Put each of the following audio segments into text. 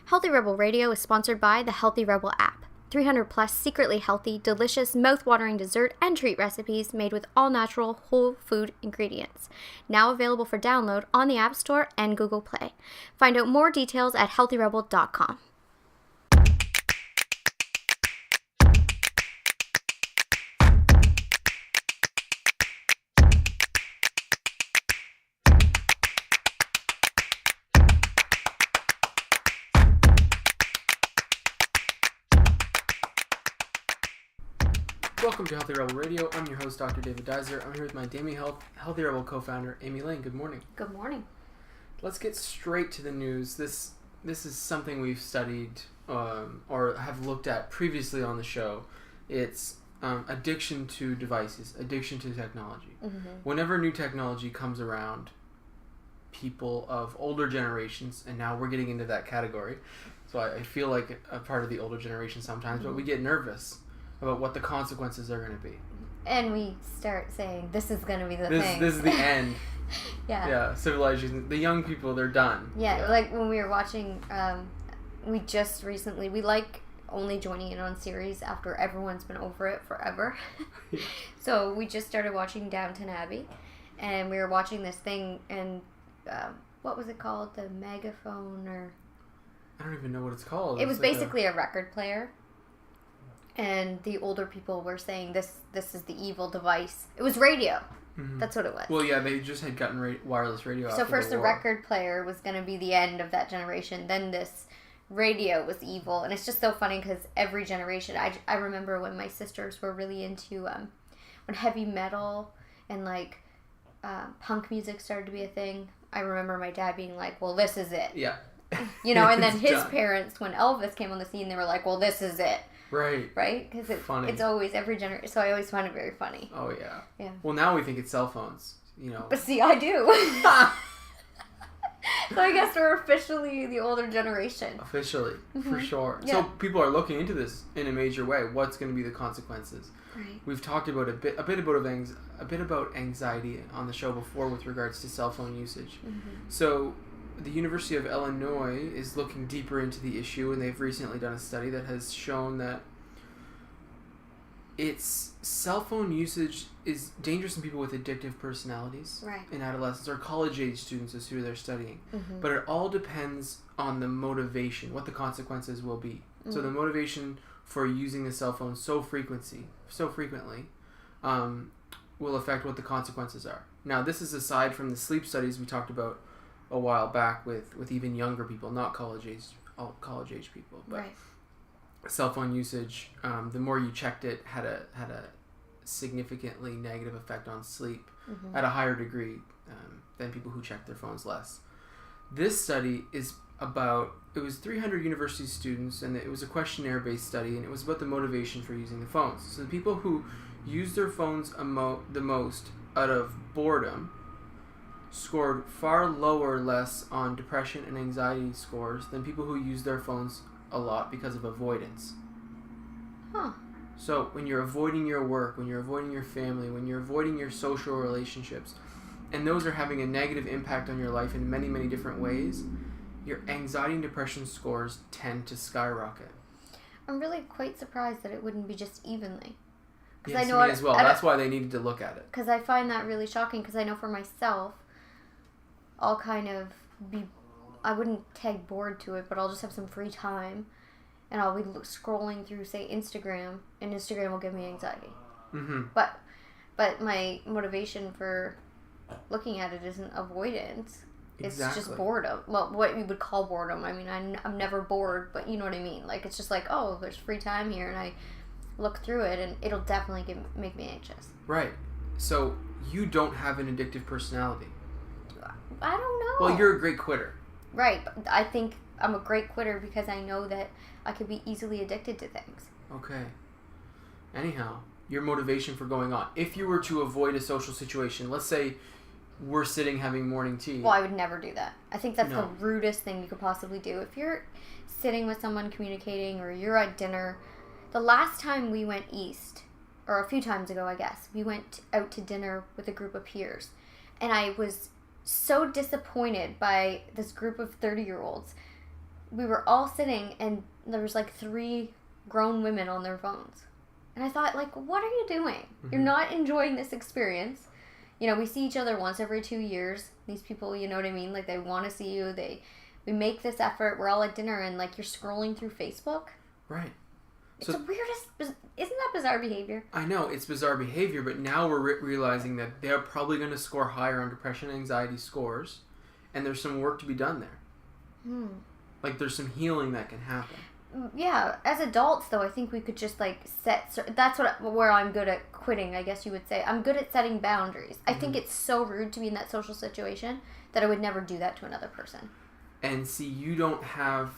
Healthy Rebel Radio is sponsored by the Healthy Rebel app. 300 plus secretly healthy, delicious, mouth-watering dessert and treat recipes made with all-natural, whole food ingredients. Now available for download on the App Store and Google Play. Find out more details at healthyrebel.com. Welcome to Healthy Rebel Radio. I'm your host, Dr. David Deiser. I'm here with my Dami Healthy Rebel co-founder, Amy Lane. Good morning. Good morning. Let's get straight to the news. This is something we've studied or have looked at previously on the show. It's addiction to devices, addiction to technology. Mm-hmm. Whenever new technology comes around, people of older generations, and now we're getting into that category, so I feel like a part of the older generation sometimes, but we get nervous about what the consequences are going to be. And we start saying, this is going to be the thing. This is the end. Yeah, civilization. The young people, they're done. Yeah, like when we were watching, we just recently, we like only joining in on series after everyone's been over it forever. Yeah. So we just started watching Downton Abbey, and we were watching this thing, and what was it called? The Megaphone, or... I don't even know what it's called. It was basically a record player. And the older people were saying, this is the evil device. It was radio. Mm-hmm. That's what it was. Well, yeah, they just had gotten wireless radio. So first the record player was going to be the end of that generation. Then this radio was evil. And it's just so funny because every generation... I remember when my sisters were really into... when heavy metal and like punk music started to be a thing. I remember my dad being like, well, this is it. Yeah. You know, and then his parents, when Elvis came on the scene, they were like, well, this is it. Right. Right? Because it's always every generation. So I always find it very funny. Oh, yeah. Yeah. Well, now we think it's cell phones, you know. But see, I do. So I guess we're officially the older generation. Officially, mm-hmm. For sure. Yeah. So people are looking into this in a major way. What's going to be the consequences? Right. We've talked about a bit about anxiety on the show before with regards to cell phone usage. Mm-hmm. So the University of Illinois is looking deeper into the issue, and they've recently done a study that has shown that its cell phone usage is dangerous in people with addictive personalities, right, in adolescents or college-age students is who they're studying. Mm-hmm. But it all depends on the motivation, what the consequences will be. Mm-hmm. So the motivation for using the cell phone so frequently will affect what the consequences are. Now, this is aside from the sleep studies we talked about a while back with even younger people, not college age people, but right. Cell phone usage, the more you checked it, had a significantly negative effect on sleep, mm-hmm. at a higher degree than people who checked their phones less. This study is it was 300 university students, and it was a questionnaire-based study, and it was about the motivation for using the phones. So the people who used their phones the most out of boredom scored far less on depression and anxiety scores than people who use their phones a lot because of avoidance. Huh. So when you're avoiding your work, when you're avoiding your family, when you're avoiding your social relationships, and those are having a negative impact on your life in many, many different ways, your anxiety and depression scores tend to skyrocket. I'm really quite surprised that it wouldn't be just evenly. Yes, I know me as well. That's why they needed to look at it. Because I find that really shocking, because I know for myself, I'll kind of I wouldn't tag bored to it, but I'll just have some free time, and I'll be scrolling through, say, Instagram, and Instagram will give me anxiety. Mm-hmm. But my motivation for looking at it isn't avoidance. Exactly. It's just boredom. Well, what you would call boredom. I mean, I'm never bored, but you know what I mean. Like, it's just like, oh, there's free time here, and I look through it, and it'll definitely make me anxious. Right. So you don't have an addictive personality. I don't know. Well, you're a great quitter. Right, but I think I'm a great quitter because I know that I could be easily addicted to things. Okay. Anyhow, your motivation for going on. If you were to avoid a social situation, let's say we're sitting having morning tea. Well, I would never do that. I think that's the rudest thing you could possibly do. If you're sitting with someone communicating or you're at dinner, the last time we went east, or a few times ago, I guess, we went out to dinner with a group of peers. And I was so disappointed by this group of 30-year-olds we were all sitting, and there was like 3 grown women on their phones. And I thought, like, what are you doing? Mm-hmm. You're not enjoying this experience. You know, we see each other once every 2 years. These people, you know what I mean? Like, they want to see you. We make this effort. We're all at dinner, and, like, you're scrolling through Facebook. Right. It's the weirdest... Isn't that bizarre behavior? I know, it's bizarre behavior, but now we're realizing that they're probably going to score higher on depression and anxiety scores, and there's some work to be done there. Like, there's some healing that can happen. Yeah, as adults, though, I think we could just, like, that's where I'm good at quitting, I guess you would say. I'm good at setting boundaries. Mm-hmm. I think it's so rude to be in that social situation that I would never do that to another person. And see, you don't have...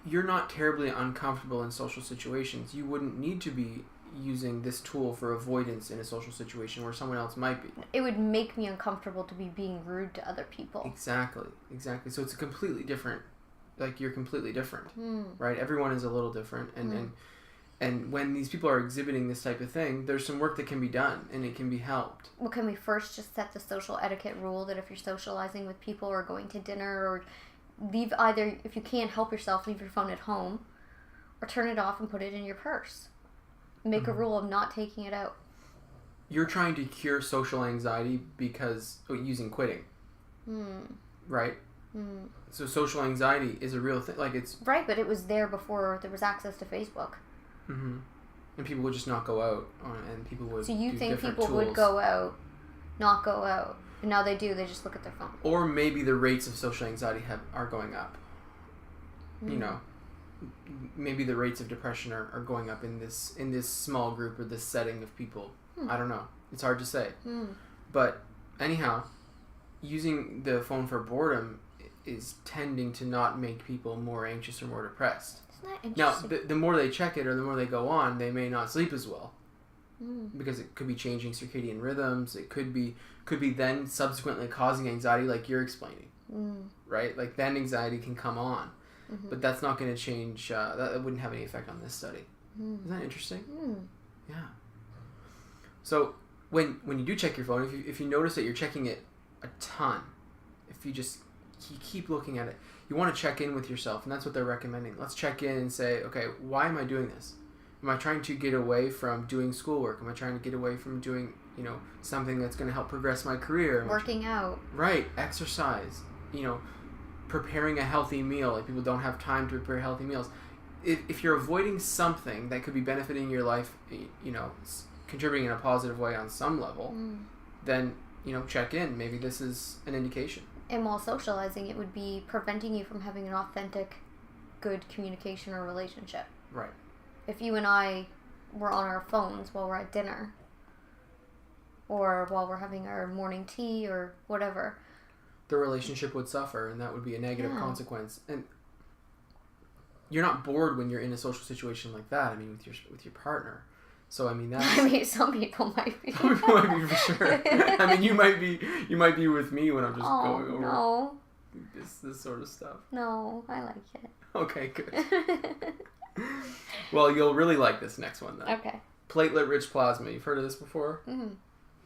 You're not terribly uncomfortable in social situations. You wouldn't need to be using this tool for avoidance in a social situation where someone else might be. It would make me uncomfortable to be being rude to other people. Exactly. So it's a completely different... Like, you're completely different, right? Everyone is a little different, and when these people are exhibiting this type of thing, there's some work that can be done, and it can be helped. Well, can we first just set the social etiquette rule that if you're socializing with people or going to dinner, or if you can't help yourself, leave your phone at home, or turn it off and put it in your purse. Make a rule of not taking it out. You're trying to cure social anxiety using quitting, right? So social anxiety is a real thing. Like, it's... Right, but it was there before there was access to Facebook. Mm-hmm. And people would just not go out, and people would So you think people tools. would go out, not go out, and now they do, they just look at their phone. Or maybe the rates of social anxiety are going up. You know, maybe the rates of depression are going up in this small group or this setting of people. I don't know. It's hard to say. But anyhow, using the phone for boredom is tending to not make people more anxious or more depressed. Isn't that interesting? Now, the more they check it or the more they go on, they may not sleep as well. Because it could be changing circadian rhythms. It could be then subsequently causing anxiety, like you're explaining. Right? Like, then anxiety can come on. But that's not going to change. That wouldn't have any effect on this study. Isn't that interesting? Yeah. So when you do check your phone, if you notice that you're checking it a ton, if you keep looking at it, you want to check in with yourself, and that's what they're recommending. Let's check in and say, okay, why am I doing this? Am I trying to get away from doing schoolwork? Am I trying to get away from doing, something that's going to help progress my career? Working out. Right. Exercise. Preparing a healthy meal. Like, people don't have time to prepare healthy meals. If you're avoiding something that could be benefiting your life, contributing in a positive way on some level, then, check in. Maybe this is an indication. And while socializing, it would be preventing you from having an authentic, good communication or relationship. Right. If you and I were on our phones while we're at dinner, or while we're having our morning tea or whatever, the relationship would suffer, and that would be a negative consequence. And you're not bored when you're in a social situation like that. I mean, with your partner. So I mean, that's... some people might be. Some people might be, for sure. I mean, you might be with me when I'm just going over this sort of stuff. No, I like it. Okay, good. Well, you'll really like this next one, then. Okay. PlateletRich Plasma. You've heard of this before?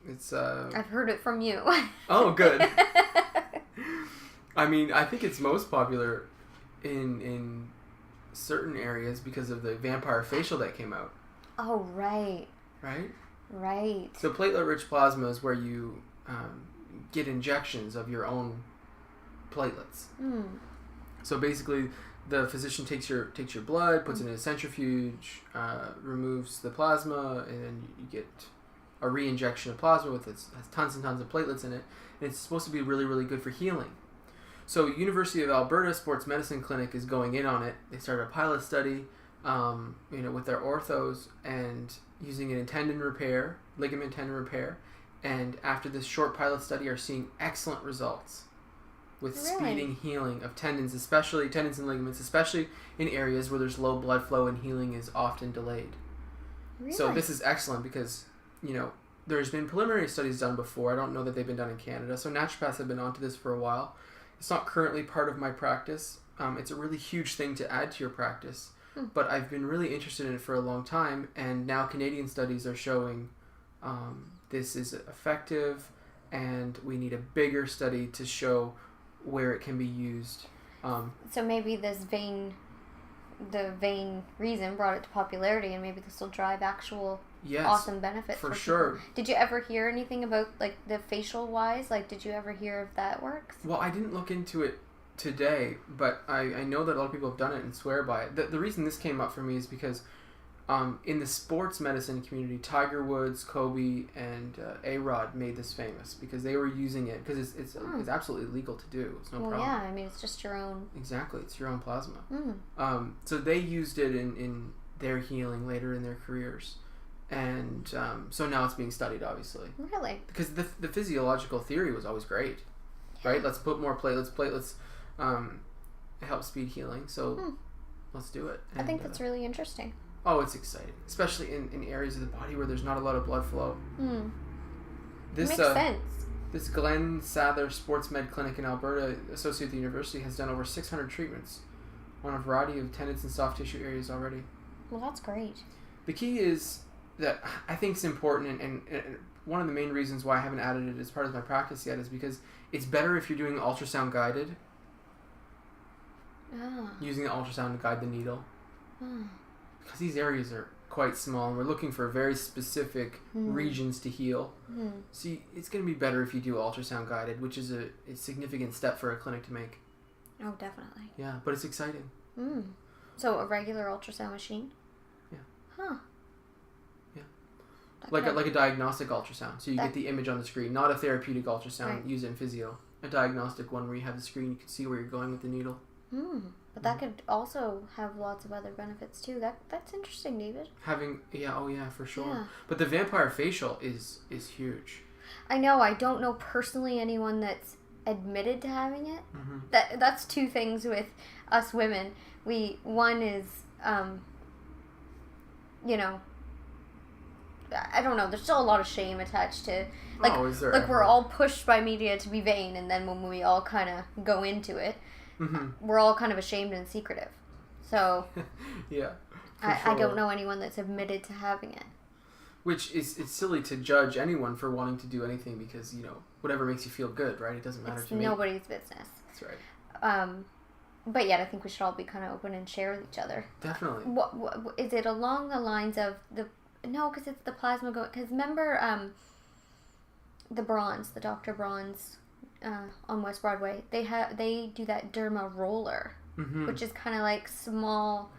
It's I've heard it from you. Oh, good. I mean, I think it's most popular in certain areas because of the vampire facial that came out. Oh, right. Right? Right. So platelet-rich plasma is where you get injections of your own platelets. So basically, the physician takes your blood, puts it in a centrifuge, removes the plasma, and then you get a re-injection of plasma has tons and tons of platelets in it. And it's supposed to be really, really good for healing. So University of Alberta Sports Medicine Clinic is going in on it. They started a pilot study with their orthos and using it in ligament tendon repair, and after this short pilot study are seeing excellent results with speeding healing of tendons and ligaments, especially in areas where there's low blood flow and healing is often delayed. Really? So this is excellent because, there's been preliminary studies done before. I don't know that they've been done in Canada. So naturopaths have been onto this for a while. It's not currently part of my practice. It's a really huge thing to add to your practice. But I've been really interested in it for a long time, and now Canadian studies are showing this is effective, and we need a bigger study to show where it can be used So maybe the vein reason brought it to popularity, and maybe this will drive actual awesome benefits for sure. Did you ever hear anything about like the facial wise? Like, did you ever hear if that works? Well, I didn't look into it today, but I know that a lot of people have done it and swear by it. The reason this came up for me is because in the sports medicine community, Tiger Woods, Kobe, and A-Rod made this famous because they were using it because it's absolutely legal to do. It's no problem. Yeah, I mean, it's just your own. Exactly, it's your own plasma. So they used it in their healing later in their careers, and so now it's being studied, obviously. Really? Because the physiological theory was always great, right? Let's put more platelets. Help speed healing. So let's do it. And, I think that's really interesting. Oh, it's exciting, especially in areas of the body where there's not a lot of blood flow. This makes sense. This Glenn Sather Sports Med Clinic in Alberta, associated with the university, has done over 600 treatments on a variety of tendons and soft tissue areas already. Well, that's great. The key is that I think it's important, and one of the main reasons why I haven't added it as part of my practice yet is because it's better if you're doing ultrasound guided. Using the ultrasound to guide the needle. Because these areas are quite small and we're looking for very specific regions to heal. So it's going to be better if you do ultrasound guided, which is a significant step for a clinic to make. Oh, definitely. Yeah, but it's exciting. So a regular ultrasound machine? Yeah. Huh. Yeah. Like a diagnostic ultrasound. So you get the image on the screen, not a therapeutic ultrasound used in physio. A diagnostic one where you have the screen, you can see where you're going with the needle. But that could also have lots of other benefits too. That's interesting, David. For sure. Yeah. But the vampire facial is huge. I know. I don't know personally anyone that's admitted to having it. That's two things with us women. One is, you know, I don't know. There's still a lot of shame attached to we're all pushed by media to be vain, and then when we all kind of go into it. We're all kind of ashamed and secretive. So, yeah, I don't know anyone that's admitted to having it. Which it's silly to judge anyone for wanting to do anything because, you know, whatever makes you feel good, right? It doesn't matter to me. It's nobody's business. That's right. But yet I think we should all be kind of open and share with each other. Definitely. What is it along the lines of because it's the plasma because remember the Dr. Bronze on West Broadway, they do that Derma Roller, which is kind of like small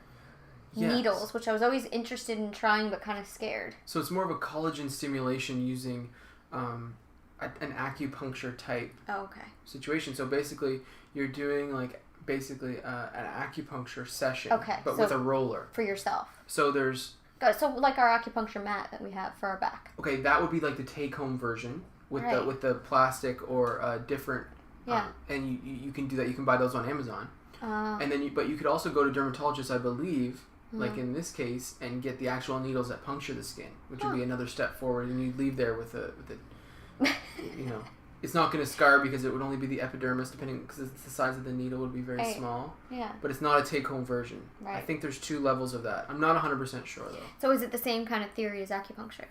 needles, which I was always interested in trying but kind of scared. So it's more of a collagen stimulation using an acupuncture type situation. So basically you're doing an acupuncture session, but with a roller. For yourself. So there's... So like our acupuncture mat that we have for our back. Okay, that would be like the take-home version. With the plastic or different, and you can do that. You can buy those on Amazon, and then you could also go to dermatologists, I believe, like in this case, and get the actual needles that puncture the skin, which would be another step forward. And you'd leave there with a you know, it's not going to scar because it would only be the epidermis, depending because the size of the needle would be very small. Yeah, but it's not a take-home version. Right. I think there's 2 levels of that. I'm not 100% sure though. So is it the same kind of theory as acupuncture?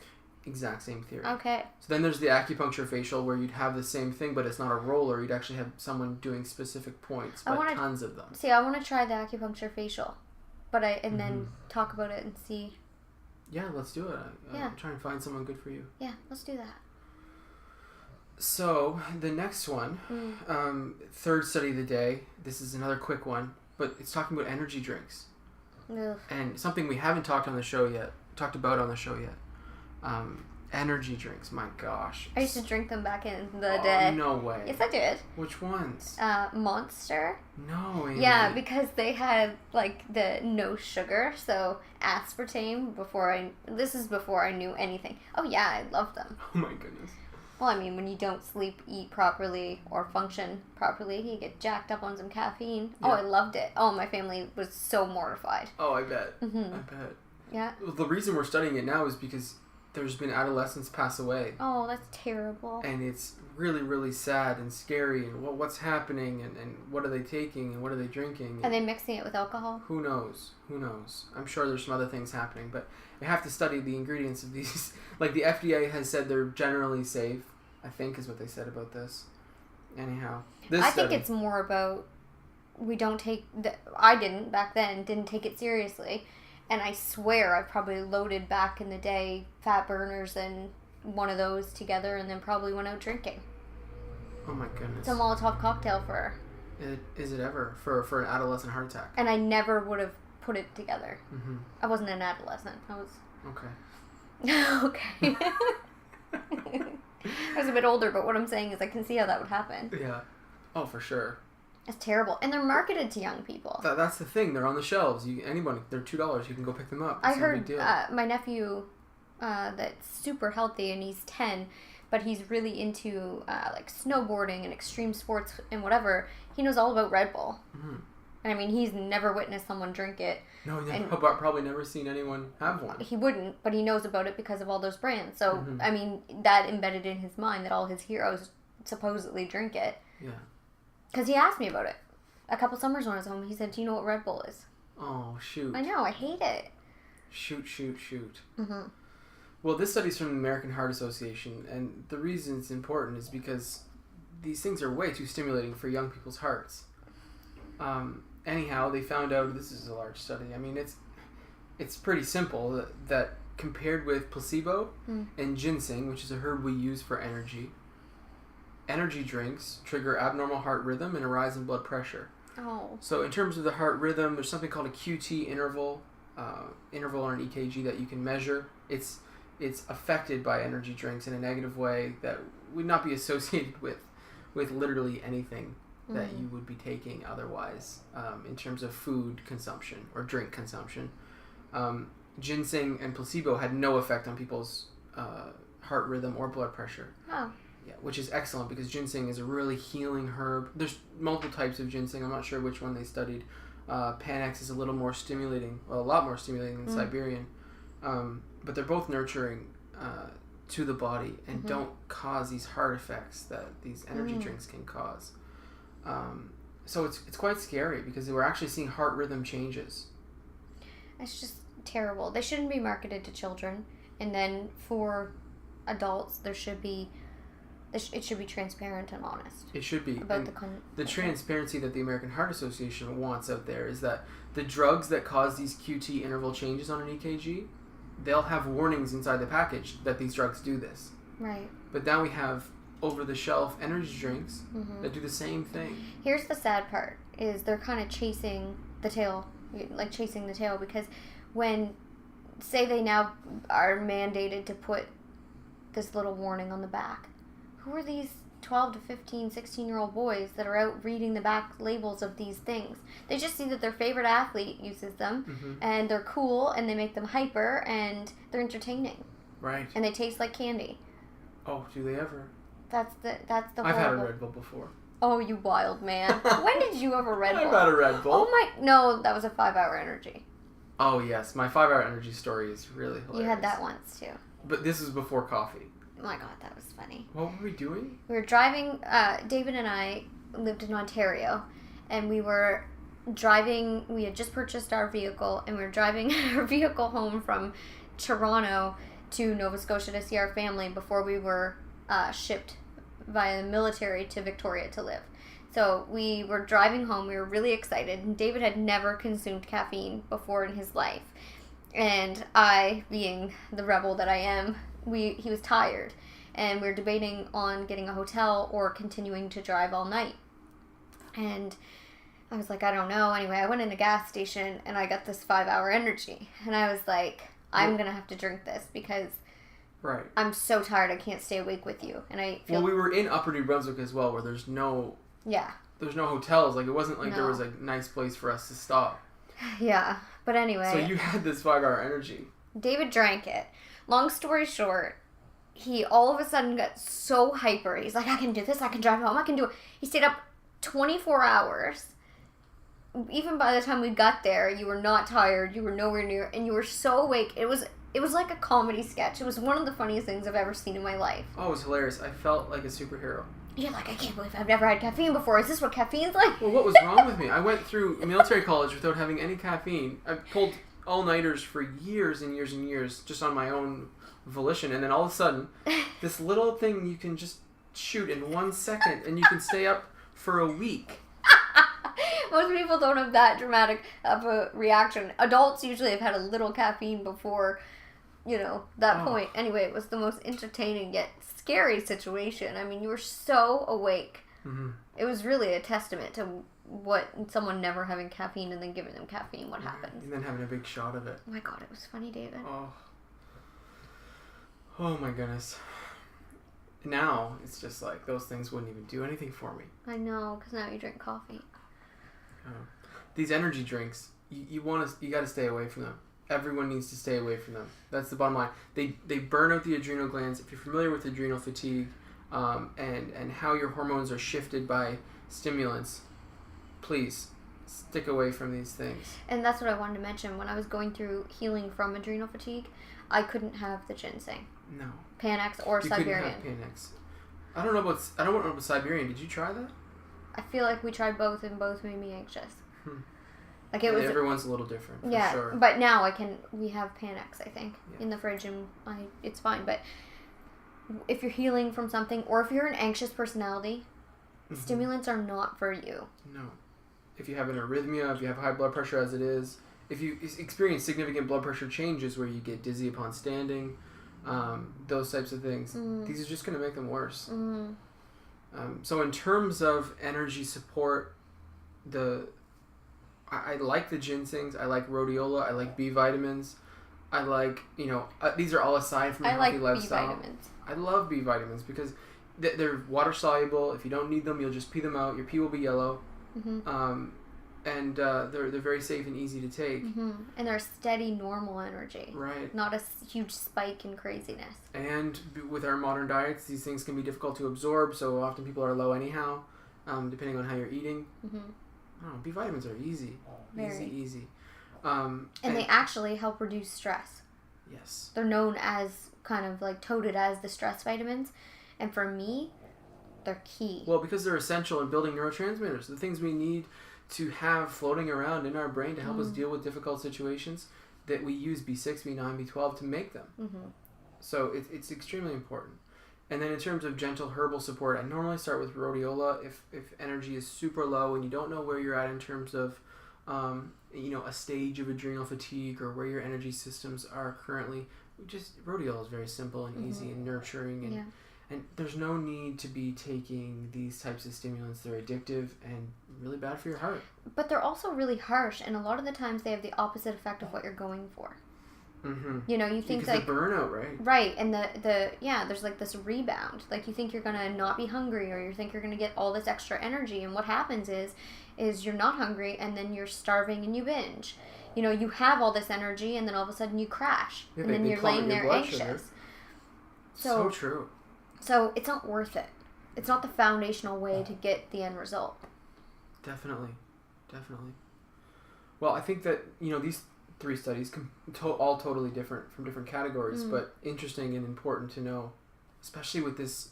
Exact same theory. Okay. So then there's the acupuncture facial where you'd have the same thing, but it's not a roller. You'd actually have someone doing specific points, but tons of them. See, I want to try the acupuncture facial, but then talk about it and see. Yeah, let's do it. Try and find someone good for you. Yeah, let's do that. So the next one, third study of the day. This is another quick one, but it's talking about energy drinks. Ugh. And something we haven't talked about on the show yet. Energy drinks, my gosh. I used to drink them back in the day. No way. Yes, I did. Which ones? Monster. No, Amy. Yeah, because they had, like, the no sugar, so aspartame this is before I knew anything. Oh, yeah, I love them. Oh, my goodness. Well, I mean, when you don't sleep, eat properly, or function properly, you get jacked up on some caffeine. Yeah. Oh, I loved it. Oh, my family was so mortified. Oh, I bet. I bet. Yeah. Well, the reason we're studying it now is because there's been adolescents pass away. Oh, that's terrible. And it's really, really sad and scary. And what's happening and what are they taking and what are they drinking? Are they mixing it with alcohol? Who knows? I'm sure there's some other things happening. But you have to study the ingredients of these. Like the FDA has said they're generally safe, I think is what they said about this. Anyhow. I think it's more about I didn't back then, didn't take it seriously. And I swear I probably loaded back in the day fat burners and one of those together and then probably went out drinking. Oh my goodness. It's a Molotov cocktail for her. Is it ever? For an adolescent heart attack? And I never would have put it together. Mm-hmm. I wasn't an adolescent. I was... Okay. Okay. I was a bit older, but what I'm saying is I can see how that would happen. Yeah. Oh, for sure. It's terrible. And they're marketed to young people. That's the thing. They're on the shelves. Anyone, they're $2. You can go pick them up. It's I heard my nephew that's super healthy and he's 10, but he's really into like snowboarding and extreme sports and whatever. He knows all about Red Bull. Mm-hmm. And I mean, he's never witnessed someone drink it. No, probably never seen anyone have one. He wouldn't, but he knows about it because of all those brands. So, I mean, that embedded in his mind that all his heroes supposedly drink it. Yeah. Because he asked me about it. A couple summers when I was home, he said, do you know what Red Bull is? Oh, shoot. I know, I hate it. Shoot. Mm-hmm. Well, this study's from the American Heart Association, and the reason it's important is because these things are way too stimulating for young people's hearts. Anyhow, they found out, this is a large study, I mean, it's pretty simple, that compared with placebo and ginseng, which is a herb we use for energy drinks trigger abnormal heart rhythm and a rise in blood pressure. Oh. So in terms of the heart rhythm, there's something called a QT interval on an EKG that you can measure. It's affected by energy drinks in a negative way that would not be associated with literally anything that you would be taking otherwise in terms of food consumption or drink consumption. Ginseng and placebo had no effect on people's heart rhythm or blood pressure. Oh. Yeah, which is excellent because ginseng is a really healing herb. There's multiple types of ginseng. I'm not sure which one they studied. Panax is a lot more stimulating than Siberian. But they're both nurturing to the body and don't cause these heart effects that these energy drinks can cause. So it's quite scary because we're actually seeing heart rhythm changes. It's just terrible. They shouldn't be marketed to children. And then for adults, it should be transparent and honest. It should be. About the transparency that the American Heart Association wants out there is that the drugs that cause these QT interval changes on an EKG, they'll have warnings inside the package that these drugs do this. Right. But now we have over-the-shelf energy drinks that do the same thing. Here's the sad part, is they're kind of chasing the tail, because when, say they now are mandated to put this little warning on the back, who are these 12 to 15, 16-year-old boys that are out reading the back labels of these things? They just see that their favorite athlete uses them, and they're cool, and they make them hyper, and they're entertaining. Right. And they taste like candy. Oh, do they ever? That's the I've had a Red Bull before. Oh, you wild man. When did you have a Red Bull? I've had a Red Bull. No, that was a 5-hour energy. Oh, yes. My 5-hour energy story is really hilarious. You had that once, too. But this was before coffee. Oh my god, that was funny. What were we doing? We were driving, David and I lived in Ontario, and we were driving, we had just purchased our vehicle, and we were driving our vehicle home from Toronto to Nova Scotia to see our family before we were shipped via the military to Victoria to live. So we were driving home, we were really excited, and David had never consumed caffeine before in his life. And I, being the rebel that I am, he was tired, and we were debating on getting a hotel or continuing to drive all night. And I was like, I don't know. Anyway, I went in a gas station, and I got this 5-hour energy. And I was like, I'm going to have to drink this because I'm so tired I can't stay awake with you. And I feel... Well, we were in Upper New Brunswick as well, where there's no hotels. Like, it wasn't like there was a nice place for us to stop. Yeah, but anyway. So you had this 5-hour energy. David drank it. Long story short, he all of a sudden got so hyper. He's like, I can do this, I can drive home, I can do it. He stayed up 24 hours. Even by the time we got there, you were not tired, you were nowhere near, and you were so awake. It was like a comedy sketch. It was one of the funniest things I've ever seen in my life. Oh, it was hilarious. I felt like a superhero. You're like, I can't believe I've never had caffeine before. Is this what caffeine's like? Well, what was wrong with me? I went through military college without having any caffeine. I pulled all-nighters for years and years and years just on my own volition, and then all of a sudden, this little thing you can just shoot in 1 second, and you can stay up for a week. Most people don't have that dramatic of a reaction. Adults usually have had a little caffeine before, that point. Anyway, it was the most entertaining yet scary situation. I mean, you were so awake. Mm-hmm. It was really a testament to what someone never having caffeine and then giving them caffeine, what happens. And then having a big shot of it. Oh my God, it was funny, David. Oh my goodness. Now, it's just like those things wouldn't even do anything for me. I know, because now you drink coffee. These energy drinks, you got to stay away from them. Everyone needs to stay away from them. That's the bottom line. They burn out the adrenal glands. If you're familiar with adrenal fatigue and how your hormones are shifted by stimulants, please stick away from these things. And that's what I wanted to mention. When I was going through healing from adrenal fatigue, I couldn't have the ginseng. No. Panax or you Siberian. Couldn't have Panax. I don't know about Siberian. Did you try that? I feel like we tried both and both made me anxious. Like everyone's a little different. For sure. But now we have Panax, I think, in the fridge, and it's fine. But if you're healing from something, or if you're an anxious personality, stimulants are not for you. No. If you have an arrhythmia, if you have high blood pressure as it is, if you experience significant blood pressure changes where you get dizzy upon standing, those types of things, these are just going to make them worse. So in terms of energy support, I like the ginsengs, I like rhodiola, I like B vitamins, I like, these are all aside from a healthy lifestyle. I like B vitamins. I love B vitamins because they're water soluble. If you don't need them, you'll just pee them out. Your pee will be yellow. And they're very safe and easy to take. And they're steady, normal energy. Right. Not a huge spike in craziness. And with our modern diets, these things can be difficult to absorb, so often people are low anyhow, depending on how you're eating. B vitamins are easy. Very. Easy. And they actually help reduce stress. Yes. They're known as, kind of like touted as the stress vitamins. And for me, they're key. Well, because they're essential in building neurotransmitters, the things we need to have floating around in our brain to help us deal with difficult situations, that we use B6, B9, B12 to make them. So it's extremely important. And then in terms of gentle herbal support, I normally start with rhodiola. If energy is super low and you don't know where you're at in terms of a stage of adrenal fatigue or where your energy systems are currently, rhodiola is very simple and easy and nurturing, and there's no need to be taking these types of stimulants. They're addictive and really bad for your heart. But they're also really harsh, and a lot of the times they have the opposite effect of what you're going for. You think because the burnout, right? Right, and there's like this rebound. Like you think you're gonna not be hungry, or you think you're gonna get all this extra energy, and what happens is you're not hungry, and then you're starving and you binge. You have all this energy, and then all of a sudden you crash, and then you're laying there anxious. Sugar. So true. So it's not worth it. It's not the foundational way to get the end result. Definitely. Well, I think that these 3 studies all totally different from different categories, but interesting and important to know, especially with this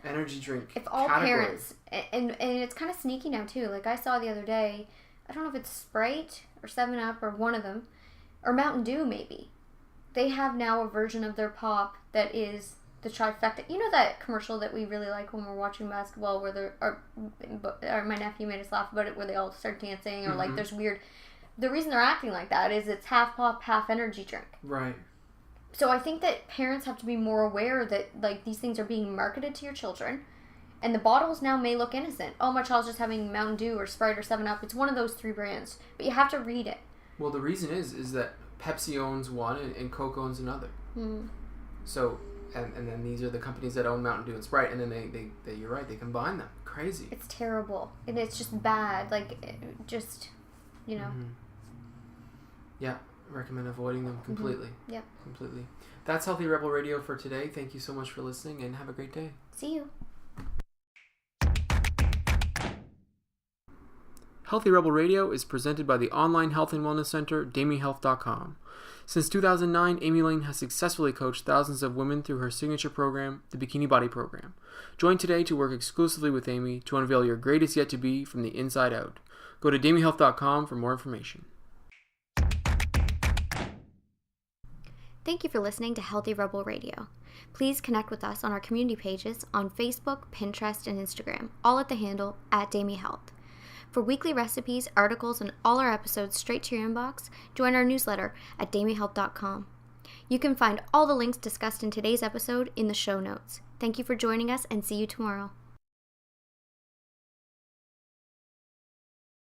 energy drink. If all category. Parents, and it's kind of sneaky now too. Like I saw the other day, I don't know if it's Sprite or 7-Up or one of them, or Mountain Dew maybe. They have now a version of their pop that is the trifecta. You know that commercial that we really like when we're watching basketball, where my nephew made us laugh about it, where they all start dancing, or like there's weird. The reason they're acting like that is it's half pop, half energy drink. Right. So I think that parents have to be more aware that like these things are being marketed to your children, and the bottles now may look innocent. Oh, my child's just having Mountain Dew or Sprite or 7-Up. It's one of those 3 brands, but you have to read it. Well, the reason is that Pepsi owns one and Coke owns another. So and then these are the companies that own Mountain Dew and Sprite, and then they you're right, they combine them. Crazy. It's terrible, and it's just bad. Like Yeah, recommend avoiding them completely. Yep. Completely. That's Healthy Rebel Radio for today. Thank you so much for listening, and have a great day. See you. Healthy Rebel Radio is presented by the online health and wellness center, DamiHealth.com. Since 2009, Amy Lane has successfully coached thousands of women through her signature program, the Bikini Body Program. Join today to work exclusively with Amy to unveil your greatest yet to be from the inside out. Go to DamiHealth.com for more information. Thank you for listening to Healthy Rebel Radio. Please connect with us on our community pages on Facebook, Pinterest, and Instagram, all at the handle @DamiHealth. For weekly recipes, articles, and all our episodes straight to your inbox, join our newsletter at damihealth.com. You can find all the links discussed in today's episode in the show notes. Thank you for joining us, and see you tomorrow.